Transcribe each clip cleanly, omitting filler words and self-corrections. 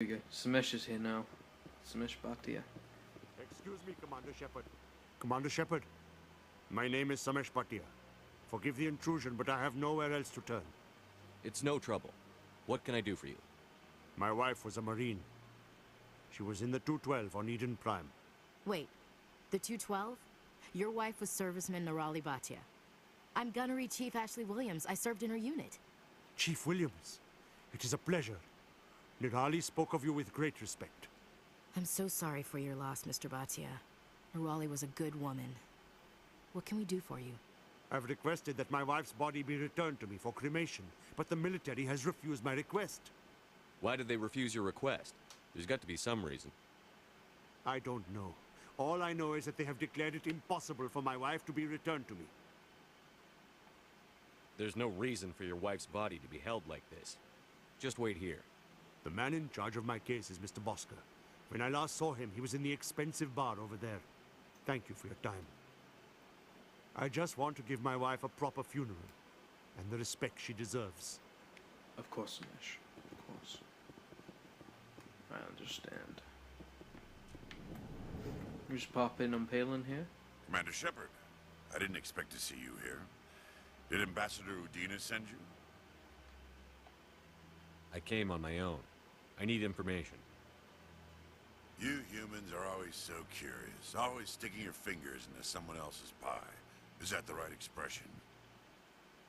we go. Samesh is here now. Samesh Bhatia. Excuse me, Commander Shepard. Commander Shepard, my name is Samesh Bhatia. Forgive the intrusion, but I have nowhere else to turn. It's no trouble. What can I do for you? My wife was a Marine. She was in the 212 on Eden Prime. Wait, the 212? Your wife was serviceman Nirali Bhatia. I'm Gunnery Chief Ashley Williams. I served in her unit. Chief Williams, it is a pleasure. Nirali spoke of you with great respect. I'm so sorry for your loss, Mr. Bhatia. Nirali was a good woman. What can we do for you? I've requested that my wife's body be returned to me for cremation, but the military has refused my request. Why did they refuse your request? There's got to be some reason. I don't know. All I know is that they have declared it impossible for my wife to be returned to me. There's no reason for your wife's body to be held like this. Just wait here. The man in charge of my case is Mr. Bosker. When I last saw him, he was in the expensive bar over there. Thank you for your time. I just want to give my wife a proper funeral, and the respect she deserves. Of course, Samesh. Of course. I understand. You just pop in on Palin here. Commander Shepard, I didn't expect to see you here. Did Ambassador Udina send you? I came on my own. I need information. You humans are always so curious, always sticking your fingers into someone else's pie. Is that the right expression?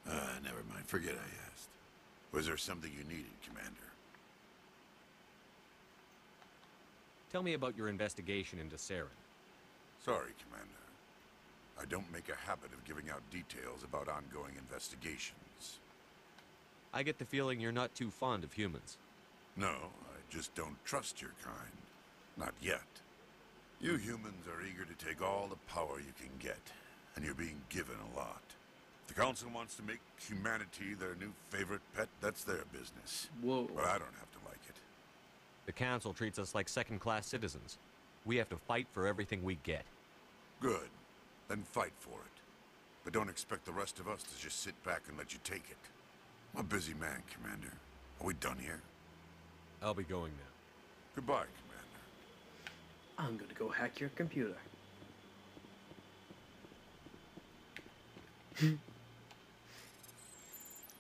Never mind. Forget I asked. Was there something you needed, Commander? Tell me about your investigation into Saren. Sorry, Commander. I don't make a habit of giving out details about ongoing investigations. I get the feeling you're not too fond of humans. No, I just don't trust your kind. Not yet. You humans are eager to take all the power you can get, and you're being given a lot. If the Council wants to make humanity their new favorite pet, that's their business. Whoa. But I don't have to like it. The Council treats us like second-class citizens. We have to fight for everything we get. Good. Then fight for it. But don't expect the rest of us to just sit back and let you take it. I'm a busy man, Commander. Are we done here? I'll be going now. Goodbye, Commander. I'm gonna go hack your computer.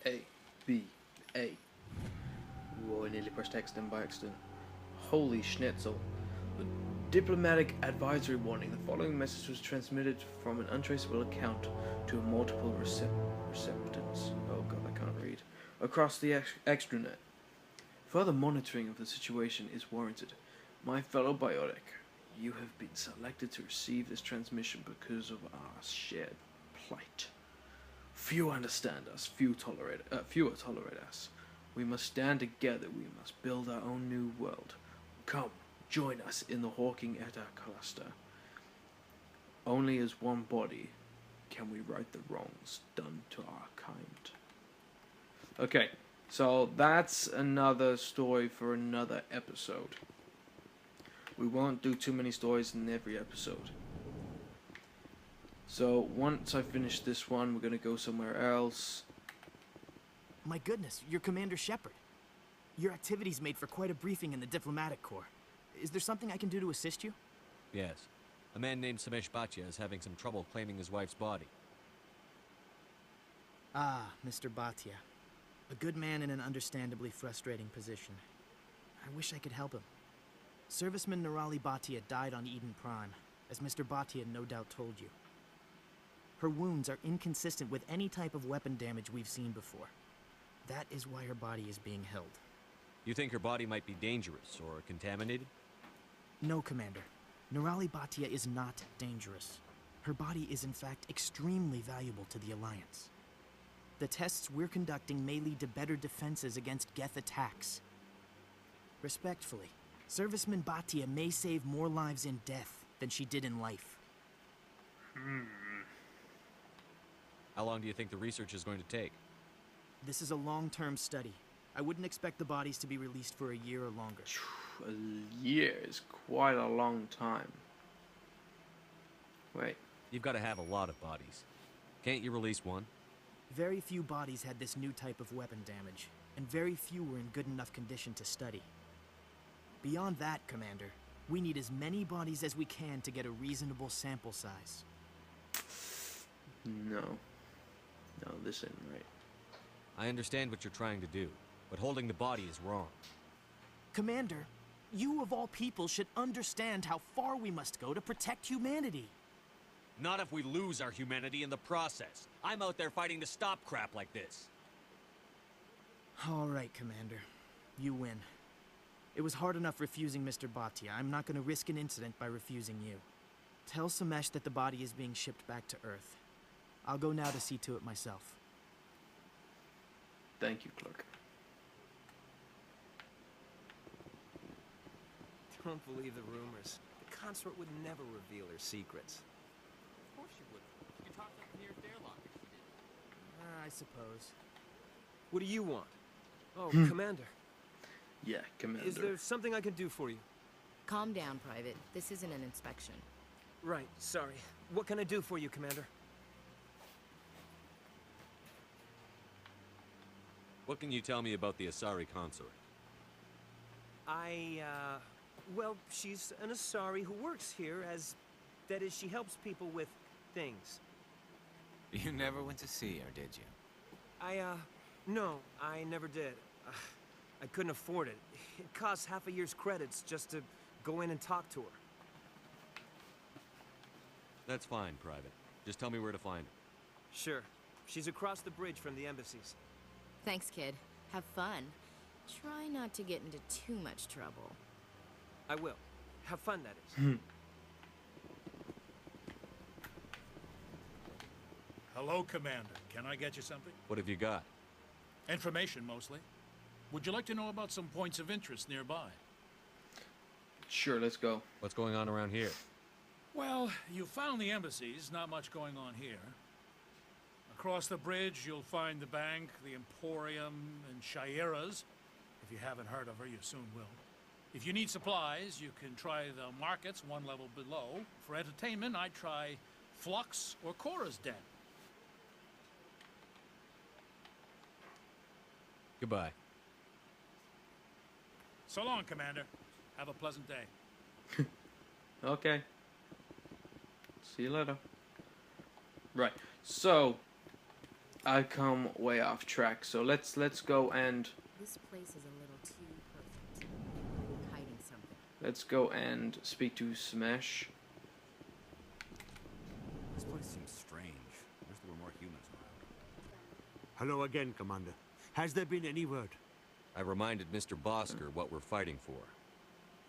A, B, A. Whoa, I nearly pressed X then by accident. Holy schnitzel. A diplomatic advisory warning. The following message was transmitted from an untraceable account to multiple receptants. Oh god, I can't read. Across the extranet. Further monitoring of the situation is warranted. My fellow biotic, you have been selected to receive this transmission because of our shared plight. Few understand us, fewer tolerate us. We must stand together, we must build our own new world. Come, join us in the Hawking Eta cluster. Only as one body can we right the wrongs done to our kind. Okay, so that's another story for another episode. We won't do too many stories in every episode. So once I finish this one, we're going to go somewhere else. My goodness, you're Commander Shepard. Your activities made for quite a briefing in the Diplomatic Corps. Is there something I can do to assist you? Yes. A man named Samesh Bhatia is having some trouble claiming his wife's body. Ah, Mr. Bhatia. A good man in an understandably frustrating position. I wish I could help him. Serviceman Nirali Bhatia died on Eden Prime, as Mr. Bhatia no doubt told you. Her wounds are inconsistent with any type of weapon damage we've seen before. That is why her body is being held. You think her body might be dangerous or contaminated? No, Commander. Nirali Bhatia is not dangerous. Her body is in fact extremely valuable to the Alliance. The tests we're conducting may lead to better defenses against Geth attacks. Respectfully, Serviceman Bhatia may save more lives in death than she did in life. How long do you think the research is going to take? This is a long-term study. I wouldn't expect the bodies to be released for a year or longer. A year is quite a long time. Wait. You've got to have a lot of bodies. Can't you release one? Very few bodies had this new type of weapon damage, and very few were in good enough condition to study. Beyond that, Commander, we need as many bodies as we can to get a reasonable sample size. No. No, this ain't right. I understand what you're trying to do, but holding the body is wrong. Commander, you of all people should understand how far we must go to protect humanity. Not if we lose our humanity in the process. I'm out there fighting to stop crap like this. All right, Commander. You win. It was hard enough refusing Mr. Bhatia. I'm not going to risk an incident by refusing you. Tell Samesh that the body is being shipped back to Earth. I'll go now to see to it myself. Thank you, Clerk. Don't believe the rumors. The consort would never reveal her secrets. Of course you would. You talked up in the airlock if she did. I suppose. What do you want? Oh, Commander. Yeah, Commander. Is there something I can do for you? Calm down, Private. This isn't an inspection. Right, sorry. What can I do for you, Commander? What can you tell me about the Asari consort? Well, she's an Asari who works here as... That is, she helps people with things. You never went to see her, did you? No, I never did. I couldn't afford it. It costs half a year's credits just to go in and talk to her. That's fine, Private. Just tell me where to find her. Sure. She's across the bridge from the embassies. Thanks, kid. Have fun. Try not to get into too much trouble. I will. Have fun, that is. Hello, Commander. Can I get you something? What have you got? Information, mostly. Would you like to know about some points of interest nearby? Sure, let's go. What's going on around here? Well, you found the embassies. Not much going on here. Across the bridge, you'll find the bank, the Emporium, and Shaira's. If you haven't heard of her, you soon will. If you need supplies, you can try the markets one level below. For entertainment, I'd try Flux or Cora's Den. Goodbye. So long, Commander. Have a pleasant day. Okay. See you later. Right. So I've come way off track. So let's go and This place is a little too perfect. You're hiding something. let's go and speak to Smash. This place seems strange. Wish there were more humans around. Hello again, Commander. Has there been any word? I reminded Mr. Bosker what we're fighting for.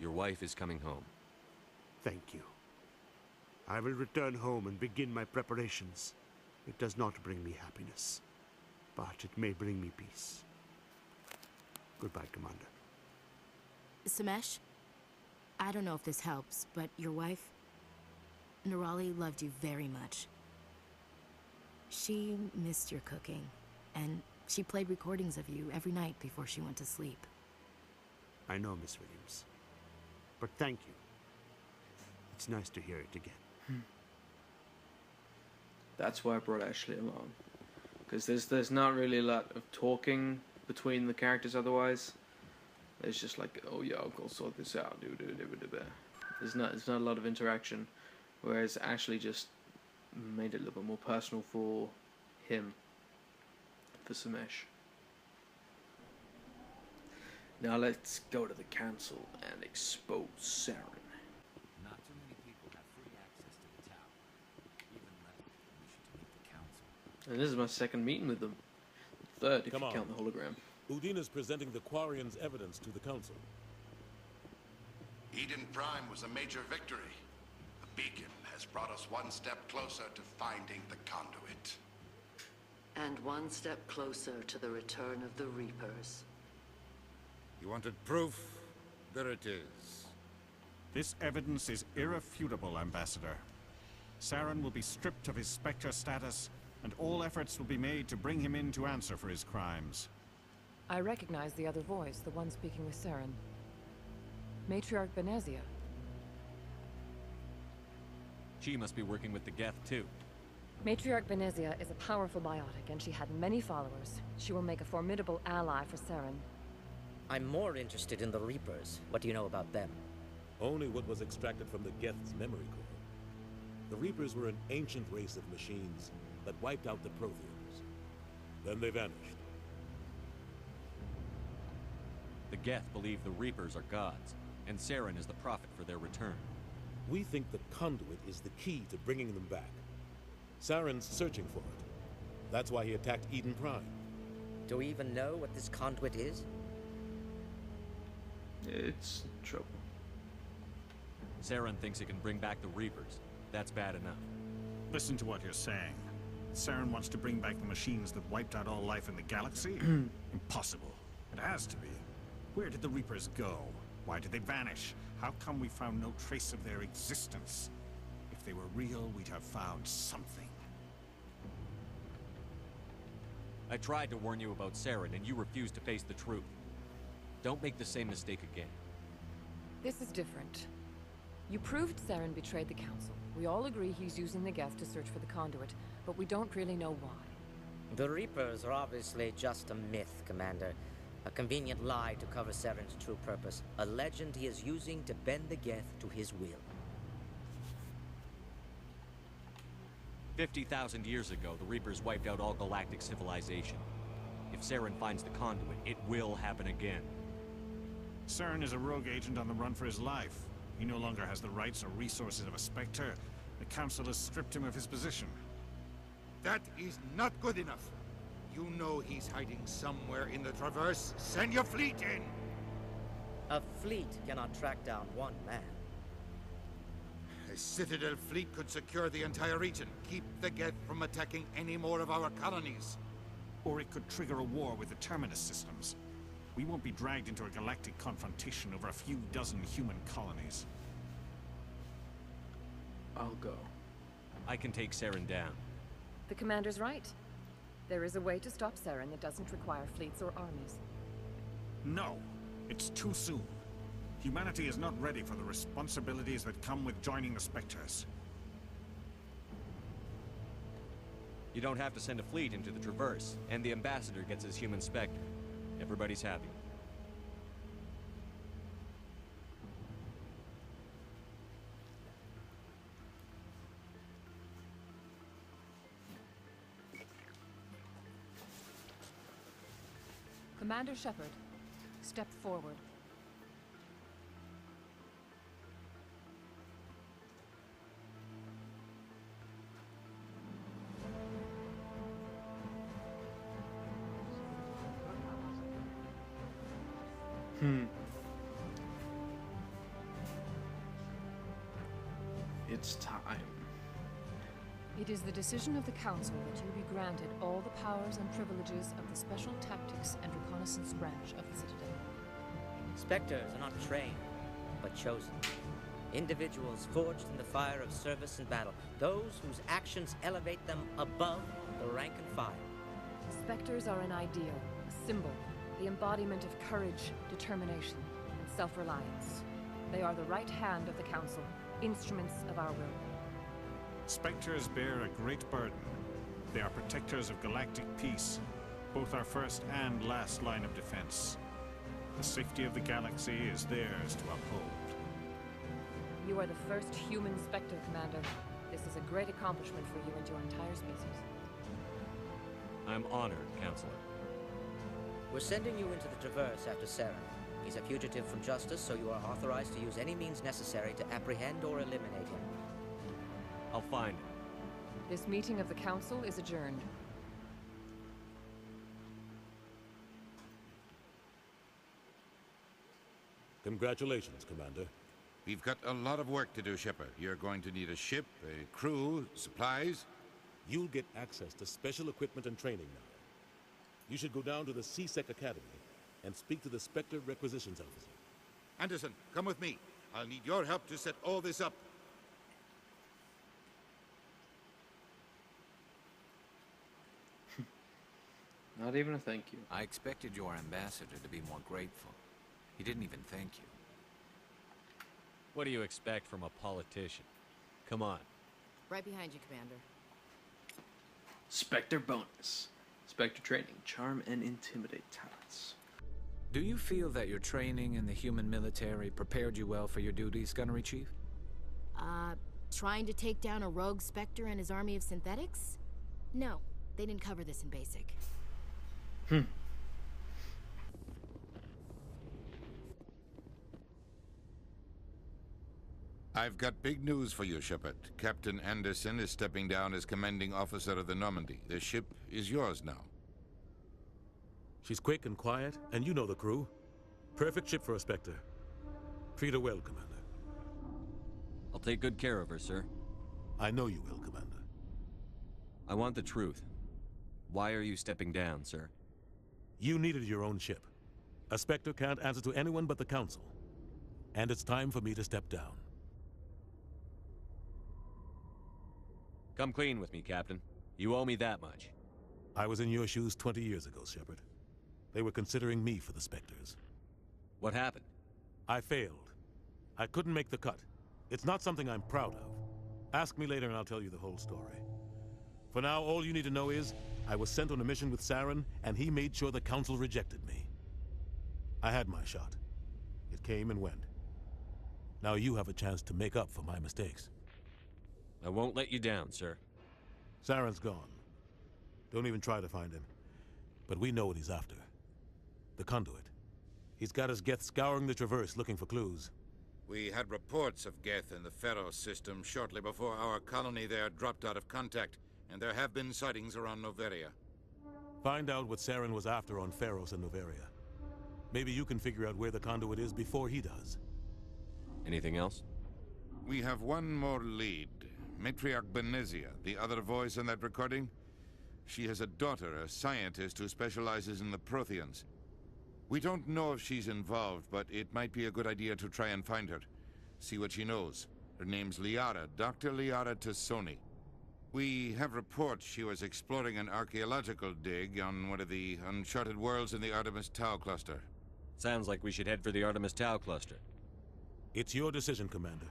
Your wife is coming home. Thank you. I will return home and begin my preparations. It does not bring me happiness, but it may bring me peace. Goodbye, Commander. Samesh, I don't know if this helps, but your wife, Nerali, loved you very much. She missed your cooking, and she played recordings of you every night before she went to sleep. I know, Miss Williams. But thank you. It's nice to hear it again. That's why I brought Ashley along, because there's not really a lot of talking between the characters. Otherwise, it's just like, oh yeah, I'll go sort this out. There's not a lot of interaction, whereas Ashley just made it a little bit more personal for him, for Samesh. Now let's go to the council and expose Saren. Not too many people have free access to the tower, even less permission to meet the council. And this is my second meeting with them. Third, if Come you on. count the hologram. Udina's presenting the Quarians' evidence to the council. Eden Prime was a major victory. The beacon has brought us one step closer to finding the conduit. And one step closer to the return of the Reapers. You wanted proof? There it is. This evidence is irrefutable, Ambassador. Saren will be stripped of his Spectre status, and all efforts will be made to bring him in to answer for his crimes. I recognize the other voice, the one speaking with Saren. Matriarch Benezia. She must be working with the Geth, too. Matriarch Benezia is a powerful biotic, and she had many followers. She will make a formidable ally for Saren. I'm more interested in the Reapers. What do you know about them? Only what was extracted from the Geth's memory core. The Reapers were an ancient race of machines that wiped out the Protheans. Then they vanished. The Geth believe the Reapers are gods, and Saren is the prophet for their return. We think the conduit is the key to bringing them back. Saren's searching for it. That's why he attacked Eden Prime. Do we even know what this conduit is? It's trouble. Saren thinks it can bring back the Reapers. That's bad enough. Listen to what you're saying. Saren wants to bring back the machines that wiped out all life in the galaxy? Impossible. It has to be. Where did the Reapers go? Why did they vanish? How come we found no trace of their existence? If they were real, we'd have found something. I tried to warn you about Saren, and you refused to face the truth. Don't make the same mistake again. This is different. You proved Saren betrayed the Council. We all agree he's using the Geth to search for the conduit, but we don't really know why. The Reapers are obviously just a myth, Commander. A convenient lie to cover Saren's true purpose. A legend he is using to bend the Geth to his will. 50,000 years ago, the Reapers wiped out all galactic civilization. If Saren finds the conduit, it will happen again. Saren is a rogue agent on the run for his life. He no longer has the rights or resources of a Spectre. The Council has stripped him of his position. That is not good enough. You know he's hiding somewhere in the Traverse. Send your fleet in! A fleet cannot track down one man. A Citadel fleet could secure the entire region, keep the Geth from attacking any more of our colonies. Or it could trigger a war with the Terminus systems. We won't be dragged into a galactic confrontation over a few dozen human colonies. I'll go. I can take Saren down. The Commander's right. There is a way to stop Saren that doesn't require fleets or armies. No, it's too soon. Humanity is not ready for the responsibilities that come with joining the Spectres. You don't have to send a fleet into the Traverse, and the Ambassador gets his human Spectre. Everybody's happy. Commander Shepard, step forward. It's time. It is the decision of the Council that you be granted all the powers and privileges of the Special Tactics and Reconnaissance branch of the Citadel. Spectres are not trained, but chosen. Individuals forged in the fire of service and battle. Those whose actions elevate them above the rank and file. Spectres are an ideal, a symbol, the embodiment of courage, determination, and self-reliance. They are the right hand of the Council, instruments of our will. Spectres bear a great burden. They are protectors of galactic peace, both our first and last line of defense. The safety of the galaxy is theirs to uphold. You are the first human Spectre, Commander. This is a great accomplishment for you and your entire species. I'm honored, Counselor. We're sending you into the Traverse after Saren. He's a fugitive from justice, so you are authorized to use any means necessary to apprehend or eliminate him. I'll find him. This meeting of the Council is adjourned. Congratulations, Commander. We've got a lot of work to do, Shepard. You're going to need a ship, a crew, supplies. You'll get access to special equipment and training now. You should go down to the C-Sec Academy and speak to the Spectre Requisitions Officer. Anderson, come with me. I'll need your help to set all this up. Not even a thank you. I expected your ambassador to be more grateful. He didn't even thank you. What do you expect from a politician? Come on. Right behind you, Commander. Spectre bonus. Spectre training, charm and intimidate talents. Do you feel that your training in the human military prepared you well for your duties, Gunnery Chief? Trying to take down a rogue Spectre and his army of synthetics? No, they didn't cover this in basic. I've got big news for you, Shepard. Captain Anderson is stepping down as commanding officer of the Normandy. The ship is yours now. She's quick and quiet, and you know the crew. Perfect ship for a Spectre. Treat her well, Commander. I'll take good care of her, sir. I know you will, Commander. I want the truth. Why are you stepping down, sir? You needed your own ship. A Spectre can't answer to anyone but the Council. And it's time for me to step down. Come clean with me, Captain. You owe me that much. I was in your shoes 20 years ago, Shepard. They were considering me for the Spectres. What happened? I failed. I couldn't make the cut. It's not something I'm proud of. Ask me later and I'll tell you the whole story. For now, all you need to know is, I was sent on a mission with Saren, and he made sure the Council rejected me. I had my shot. It came and went. Now you have a chance to make up for my mistakes. I won't let you down, sir. Saren's gone. Don't even try to find him. But we know what he's after. The conduit. He's got his Geth scouring the Traverse looking for clues. We had reports of Geth in the Pharaoh system shortly before our colony there dropped out of contact, and there have been sightings around Noveria. Find out what Saren was after on Pharos and Noveria. Maybe you can figure out where the conduit is before he does. Anything else? We have one more lead. Matriarch Benezia, the other voice in that recording. She has a daughter, a scientist who specializes in the Protheans. We don't know if she's involved, but it might be a good idea to try and find her. See what she knows. Her name's Liara, Dr. Liara Tassoni. We have reports she was exploring an archaeological dig on one of the uncharted worlds in the Artemis Tau cluster. Sounds like we should head for the Artemis Tau cluster. It's your decision, Commander.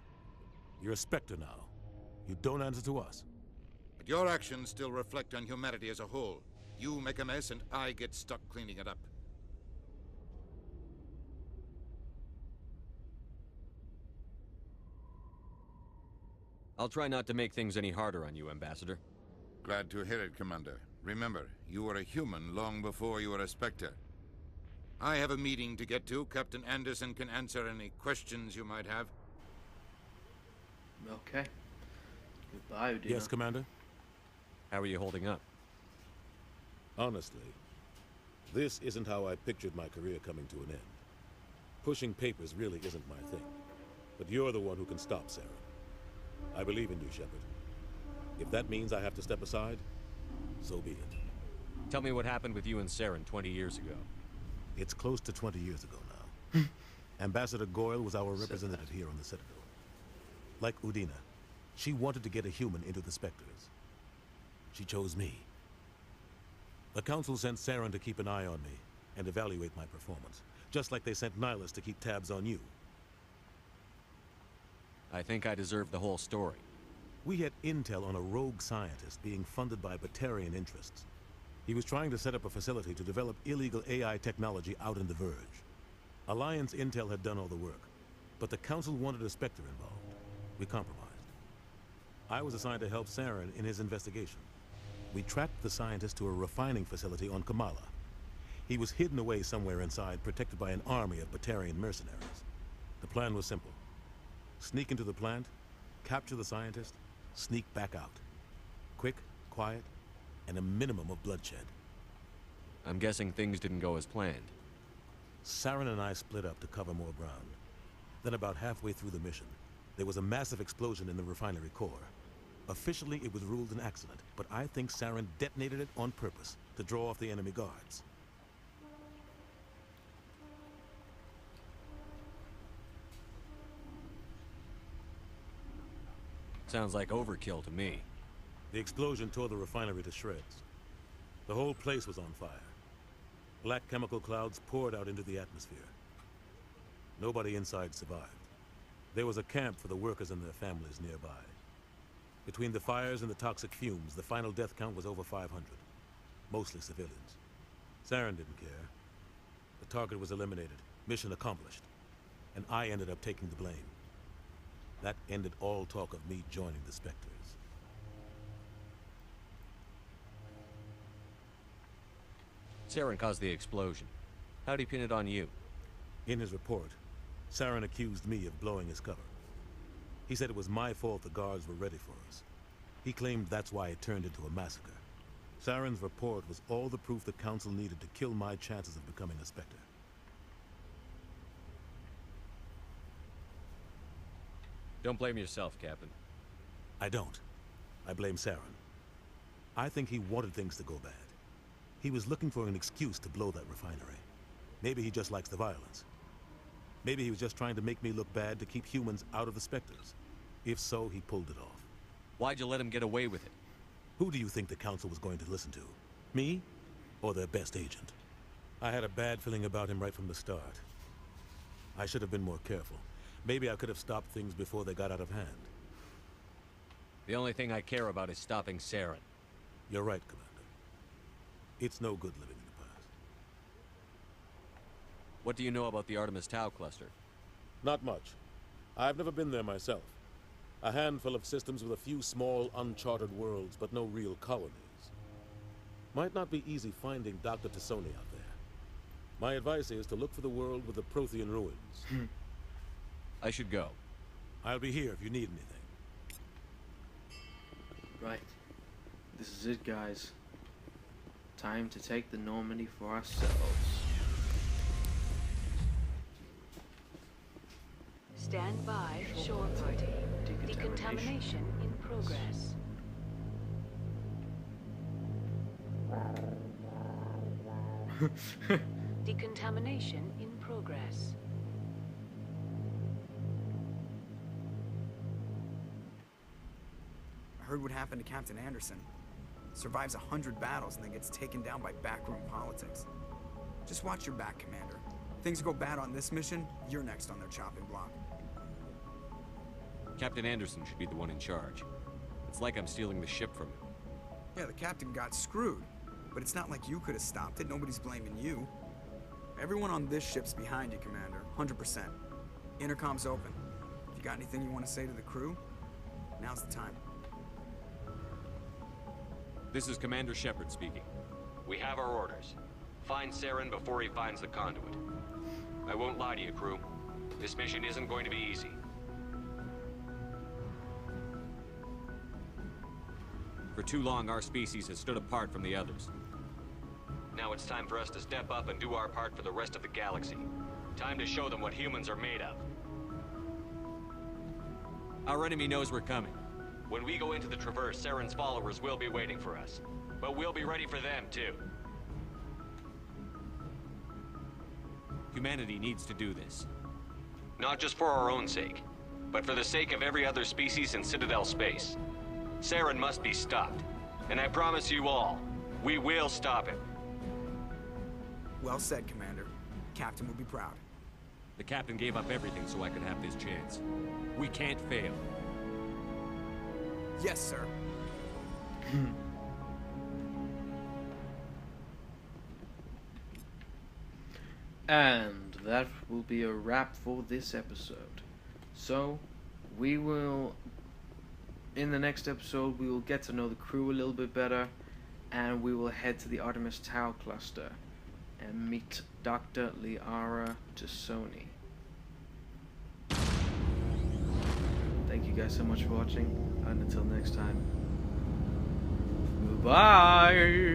You're a Spectre now. You don't answer to us. But your actions still reflect on humanity as a whole. You make a mess and I get stuck cleaning it up. I'll try not to make things any harder on you, Ambassador. Glad to hear it, Commander. Remember, you were a human long before you were a Spectre. I have a meeting to get to. Captain Anderson can answer any questions you might have. Okay. Goodbye, Udina. Yes, Commander? How are you holding up? Honestly, this isn't how I pictured my career coming to an end. Pushing papers really isn't my thing. But you're the one who can stop Saren. I believe in you, Shepard. If that means I have to step aside, so be it. Tell me what happened with you and Saren 20 years ago. It's close to 20 years ago now. Ambassador Goyle was our representative here on the Citadel. Like Udina, she wanted to get a human into the Spectres. She chose me. The Council sent Saren to keep an eye on me and evaluate my performance, just like they sent Nihilus to keep tabs on you. I think I deserve the whole story. We had intel on a rogue scientist being funded by Batarian interests. He was trying to set up a facility to develop illegal AI technology out in the Verge. Alliance intel had done all the work, but the Council wanted a Spectre involved. We compromised. I was assigned to help Saren in his investigation. We tracked the scientist to a refining facility on Kamala. He was hidden away somewhere inside, protected by an army of Batarian mercenaries. The plan was simple. Sneak into the plant, capture the scientist, sneak back out. Quick, quiet, and a minimum of bloodshed. I'm guessing things didn't go as planned. Saren and I split up to cover more ground. Then about halfway through the mission, there was a massive explosion in the refinery core. Officially, it was ruled an accident, but I think Saren detonated it on purpose to draw off the enemy guards. Sounds like overkill to me. The explosion tore the refinery to shreds. The whole place was on fire. Black chemical clouds poured out into the atmosphere. Nobody inside survived. There was a camp for the workers and their families nearby. Between the fires and the toxic fumes, the final death count was over 500. Mostly civilians. Saren didn't care. The target was eliminated. Mission accomplished. And I ended up taking the blame. That ended all talk of me joining the Spectres. Saren caused the explosion. How'd he pin it on you? In his report, Saren accused me of blowing his cover. He said it was my fault the guards were ready for us. He claimed that's why it turned into a massacre. Saren's report was all the proof the Council needed to kill my chances of becoming a Spectre. Don't blame yourself, Captain. I don't. I blame Saren. I think he wanted things to go bad. He was looking for an excuse to blow that refinery. Maybe he just likes the violence. Maybe he was just trying to make me look bad to keep humans out of the Spectres. If so, he pulled it off. Why'd you let him get away with it? Who do you think the Council was going to listen to? Me? Or their best agent? I had a bad feeling about him right from the start. I should have been more careful. Maybe I could have stopped things before they got out of hand. The only thing I care about is stopping Saren. You're right, Commander. It's no good living in the past. What do you know about the Artemis Tau cluster? Not much. I've never been there myself. A handful of systems with a few small, uncharted worlds, but no real colonies. Might not be easy finding Dr. Toozey out there. My advice is to look for the world with the Prothean ruins. I should go. I'll be here if you need anything. Right. This is it, guys. Time to take the Normandy for ourselves. Stand by, shore party. Decontamination in progress. Decontamination in progress. I heard what happened to Captain Anderson. Survives 100 battles and then gets taken down by backroom politics. Just watch your back, Commander. Things go bad on this mission, you're next on their chopping block. Captain Anderson should be the one in charge. It's like I'm stealing the ship from him. Yeah, the captain got screwed. But it's not like you could have stopped it. Nobody's blaming you. Everyone on this ship's behind you, Commander. 100%. Intercom's open. If you got anything you want to say to the crew, now's the time. This is Commander Shepard speaking. We have our orders. Find Saren before he finds the conduit. I won't lie to you, crew. This mission isn't going to be easy. For too long, our species has stood apart from the others. Now it's time for us to step up and do our part for the rest of the galaxy. Time to show them what humans are made of. Our enemy knows we're coming. When we go into the Traverse, Saren's followers will be waiting for us. But we'll be ready for them, too. Humanity needs to do this. Not just for our own sake, but for the sake of every other species in Citadel space. Saren must be stopped. And I promise you all, we will stop him. Well said, Commander. Captain will be proud. The captain gave up everything so I could have this chance. We can't fail. Yes, sir. And that will be a wrap for this episode. So, we will, in the next episode, we will get to know the crew a little bit better, and we will head to the Artemis Tau cluster and meet Dr. Liara Toozey. Thank you guys so much for watching, and until next time, goodbye!